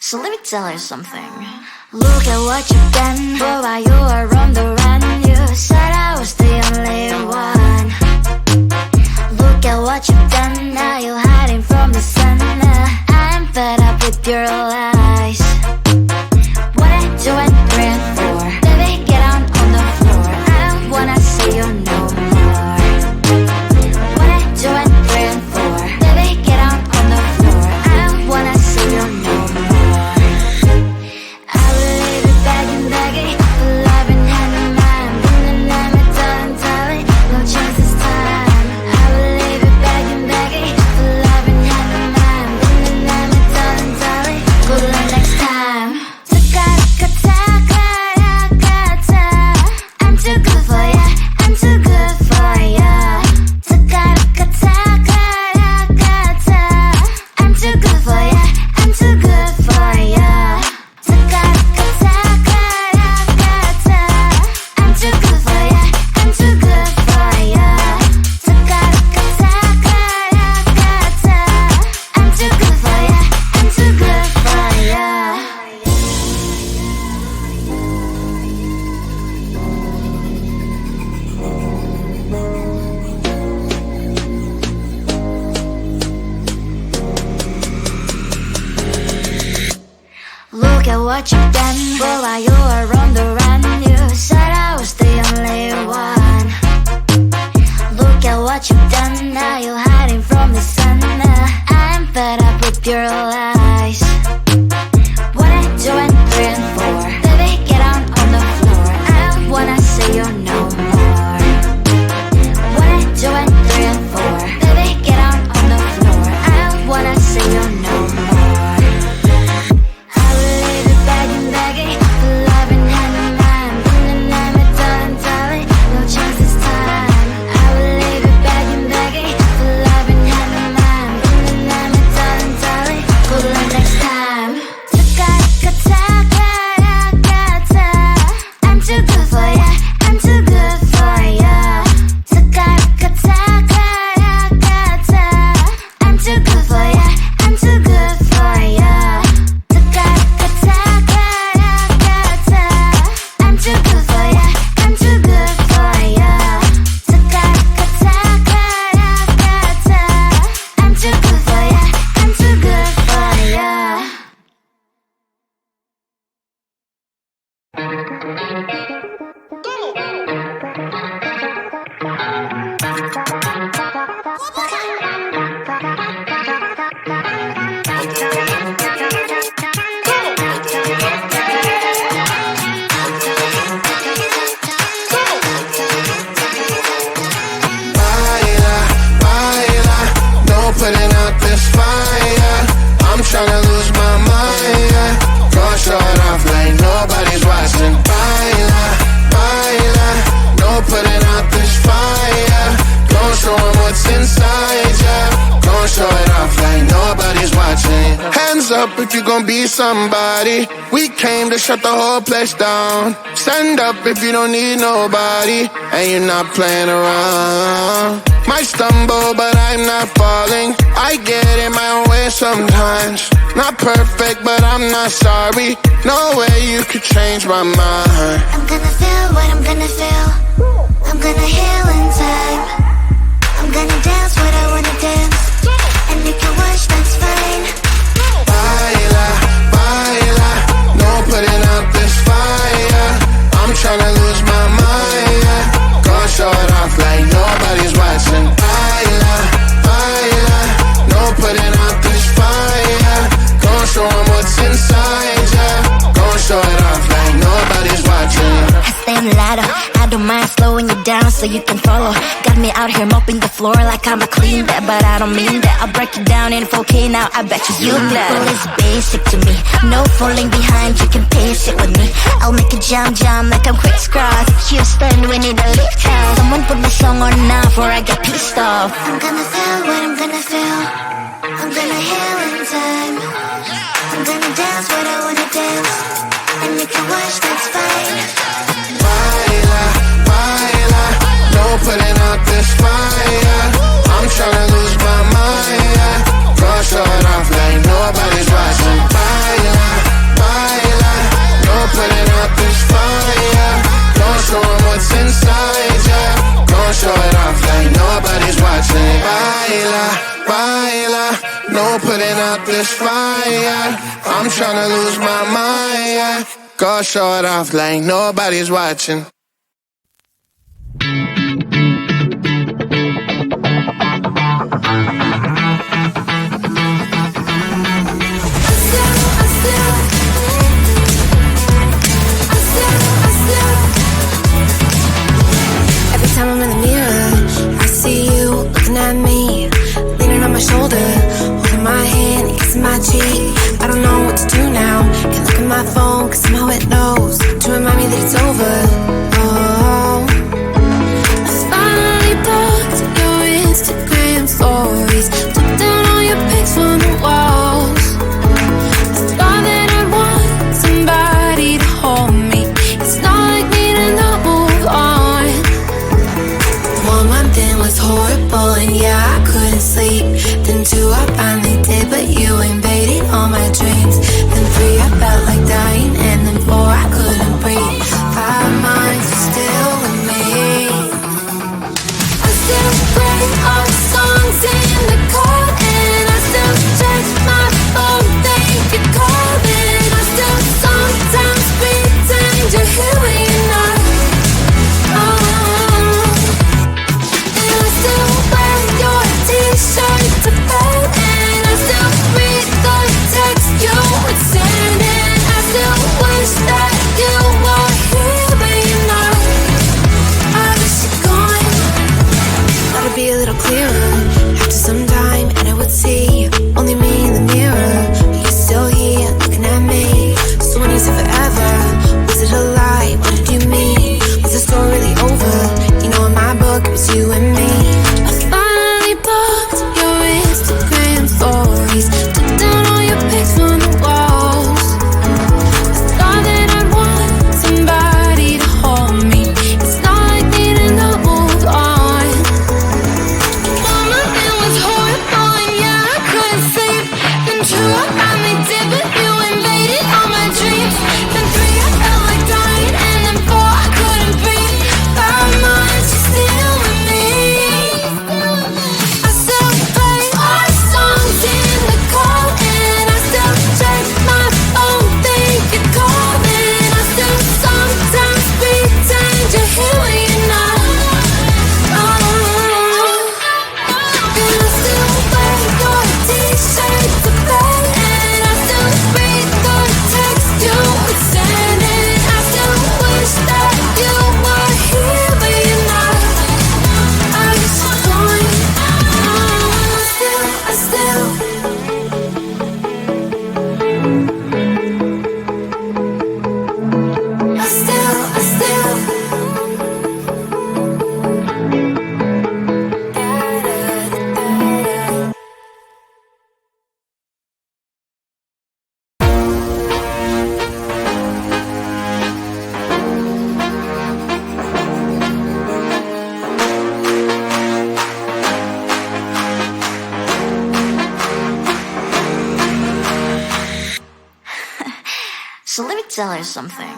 So let me tell you something. Look at what you've done, boy, while you were on the run. You said I was the only one. Look at what you've done, now you're hiding from the sun. I'm fed up with your lies. What I do and 3 and 4, baby, get on the floor. I don't wanna see you no more. What I do and 3 and 4, baby, get on the floor. I don't wanna see you no more. I will leave it begging, loving hand in mind, and I'm a telling, no chance this time. I will leave it begging, loving hand in mind, and I'm a telling, good luck next time. I'm too good for ya, I'm too good for ya. I'm too good for ya, I'm too good for ya. I'm too good for ya, I'm too good for ya. I'm too good for ya, I'm too good for ya. Look at what you've done, boy, while you were on the run. You said I was the only one. Look at what you've done, now you're hiding from the sun. I'm fed up with your lies. What I do and 3 and 4, baby, get on the floor. I don't wanna see you no more. What I do and 3 and 4, baby, get on the floor. I don't wanna see you no more. I will leave it begging, loving hand in mind, and I'm a telling, no chance this time. I will leave it begging, loving hand in mind, and I'm a telling, good luck next time. I'm too good for ya, I'm too good for ya. I'm too good for ya, I'm too good for ya. I'm too good for ya, I'm too good for ya. I'm too good for ya, I'm too good for ya. Baila, baila, no putting out this fire. I'm tryna lose my mind, yeah. Gonna show it off like nobody's watching. Baila, baila, no putting out this fire. Gonna show 'em what's inside, yeah. Gonna show it off like nobody's watching. Hands up if you gon' be somebody. We came to shut the whole place down. Stand up if you don't need nobody, and you're not playing around. Might stumble, but I'm not falling. I get in my own way sometimes. Not perfect, but I'm not sorry. No way you could change my mind. I'm gonna feel what I'm gonna feel. I'm gonna heal in time. I'm gonna dance what I wanna dance, and you can watch, that's fine. Baila, baila, no putting out this fire. I'm tryna lose my mind, yeah. Gonna show it off like nobody's watching. Baila, baila, no putting out this fire. Gonna show 'em what's inside, yeah. Gonna show it off like nobody's watching. I stand louder, I don't mind slowing you down so you can follow. Got me out here mopping the floor like I'm a clean that, but I don't mean that. I'll break it down in 4K now, I bet you know. Well, it's basic to me, no falling behind, you can pace it with me. I'll make a jump like I'm crisscross. Houston, we need a lift house. Someone put my song on now before I get pissed off. I'm gonna feel what I'm gonna feel. I'm gonna heal in time. I'm gonna dance what I wanna dance, and you can watch, that's fine. Baila, baila, no putting out this fire. I'm tryna lose my mind, yeah. Gonna show it off like nobody's watching. Baila, this fire. I'm tryna lose my mind, yeah. Go show it off like nobody's watching. Every time I'm in the mirror, I see you looking at me, leaning on my shoulder, holding my hand, kissing my cheek. I don't know what to do now. Can't look at my phone, cause somehow it knows to remind me that it's over. Oh, I finally blocked your Instagram stories, took down all your pics from the walls. I thought that I'd want somebody to hold me. It's not like me to not move on. 1 month in was horrible, and yeah, I couldn't sleep. Then 2, I finally did, but you invaded all my dreams. Then 3, I felt like dying, and then 4, I couldn't breathe. 5 months, you're still with me. I still play our songs in the car, and I still check my phone, think you're calling. I still sometimes pretend you're here when you're not. And I still wear your t-shirt to bed, and I still read the text you would send, and I still wish that you were here but you're not. I wish you're gone. Thought it'd be a little clearer after some time, and I would see only me in the mirror, but you're still here looking at me. So when you said forever, was it a lie? What did you mean? Was the story really over? You know in my book it was you and me. I finally blocked your Instagram stories, took down all your pics from the walls. I thought that I'd want somebody to hold me. It's not like me to not move on. 1 month it was horrible, and yeah, I couldn't sleep. Then 2, I finally did, but you invaded all my dreams. Then 3, I felt like dying, and then 4, I couldn't breathe. 5 months, you're still with me. I still play our songs in the car, and I still check my phone, think you're calling. I still sometimes pretend you're here when you're not. And I still wear your t-shirt to bed, and I still read the text you would send, and I still wish that you were here but you're not. I wish you're gone. I still So let me tell you something.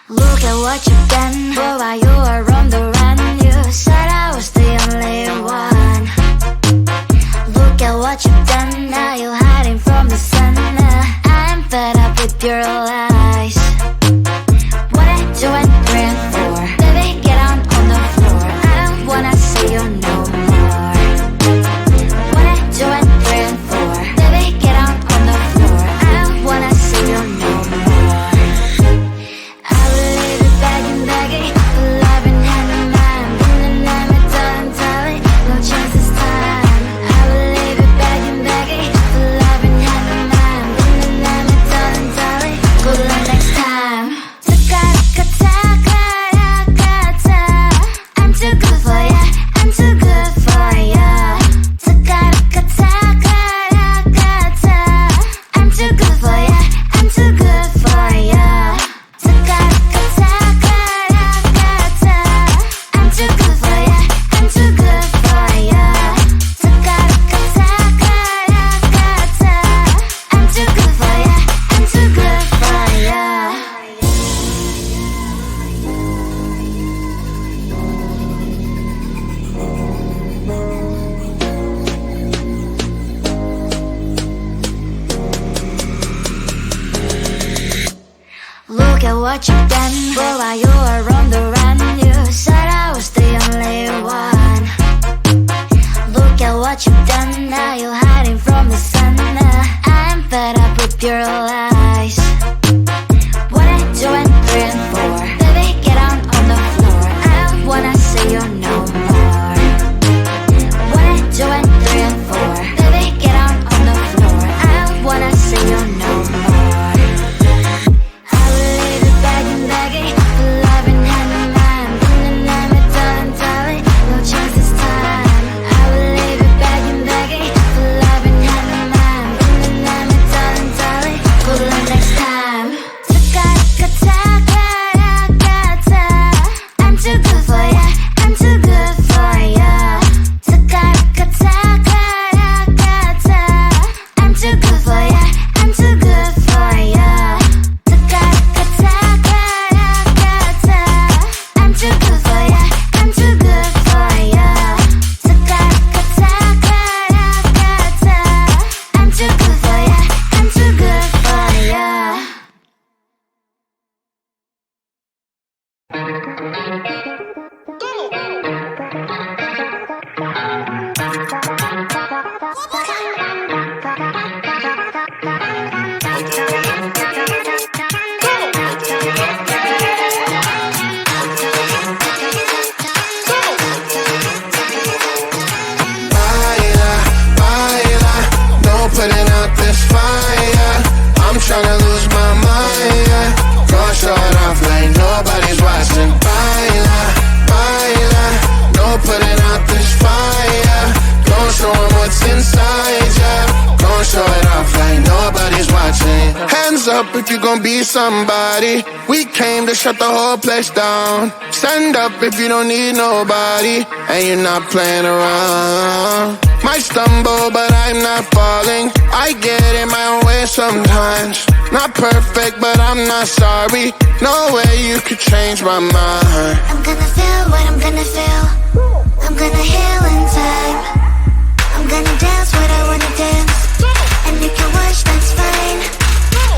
Look at what you've done, boy, while you were on the run. You said I was the only one. Look at what you've done, now you're hiding from the sun. I'm fed up with your lies. What I do and bring for, baby, get on the floor. I don't wanna see you no more. What I do and bring for, baby, get on the floor. I don't wanna see you no more. I will leave it begging, alive and hand in mind. Been the name of darling, no chance this time. I will leave it begging, Look at what you've done, boy, while you were on the run. You said I was the only one. Look at what you've done, now you're hiding from the sun. I'm fed up with your lies. 1, 2, and 3, and 4. Baby, get out on the floor. I don't wanna see you no more. 1, 2, and 3, and 4. Baby, get out on the floor. I don't wanna see you no more. I will leave you begging, begging for love and hand in mine. Darling, no chance this time. I will leave you begging, begging for love and hand in mine. Darling, good luck next time. I'm too good for ya. I'm too good for ya. I'm too good for ya. I'm too good for ya. I'm too good for ya. I'm too good for ya. I'm too good for ya. I'm too good for ya. Baila, baila, no putting out this fire. I'm tryna lose my mind, yeah. Go short off like nobody's watching. Baila, baila, no putting out this fire. Go show 'em what's inside, yeah. Go show it off like nobody's watching. Hands up if you gon' be somebody. We came to shut the whole place down. Stand up if you don't need nobody and you're not playing around. Might stumble, but I'm not falling. I get in my own way sometimes. Not perfect, but I'm not sorry. No way you could change my mind. I'm gonna feel what I'm gonna feel. I'm gonna heal in time. I'm gonna dance what I wanna dance. And you can watch, that's fine.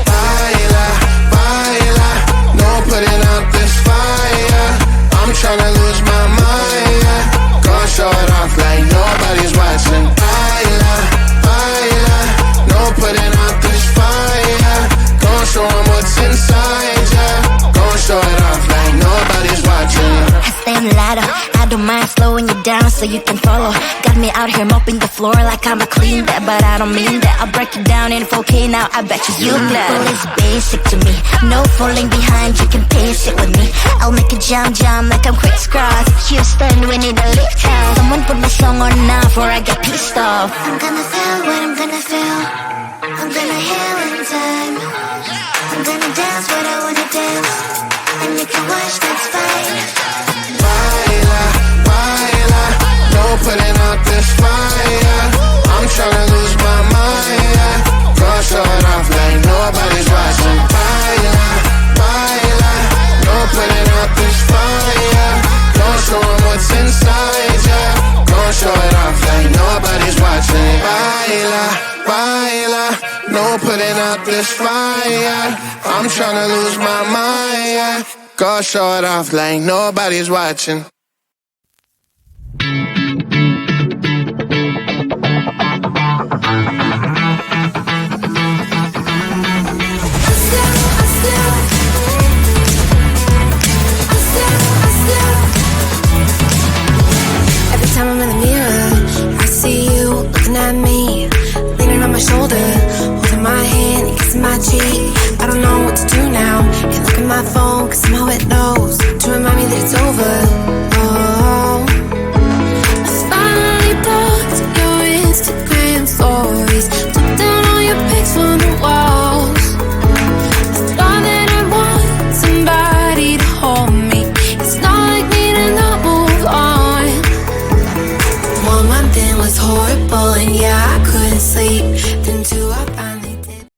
Baila, baila, no putting out this fire. I'm tryna lose my mind, yeah. Go show it off like nobody's watching. Baila, baila, no putting out this fire. Go show 'em what's inside, yeah. Go show it off like nobody's watching. I stay on the ladder. I don't mind slowing you down so you can follow. Got me out here mopping the floor like I'm a clean that, but I don't mean that. I'll break you down in 4K now. I bet you glad. It's basic to me. No falling behind. You can pace it with me. I'll make a jump like I'm crisscross. Houston, we need a lift house. Someone put my song on now before I get pissed off. I'm gonna feel what I'm gonna feel. I'm gonna heal in time. I'm gonna dance what I wanna dance. And you can watch, that's fine. Baila, baila, no putting out this fire. I'm tryna lose my mind, yeah. Go show it off like nobody's watching. Baila, baila, no putting out this fire. Go show 'em what's inside, yeah. Go show it off like nobody's watching. Baila, baila, no putting out this fire. I'm tryna lose my mind, yeah. Go show it off like nobody's watching. Every time I'm in the mirror, I see you looking at me, leaning on my shoulder, holding my hand and kissing my cheek. I don't know what to do now. Can't look at my phone 'cause somehow it knows to remind me that it's over.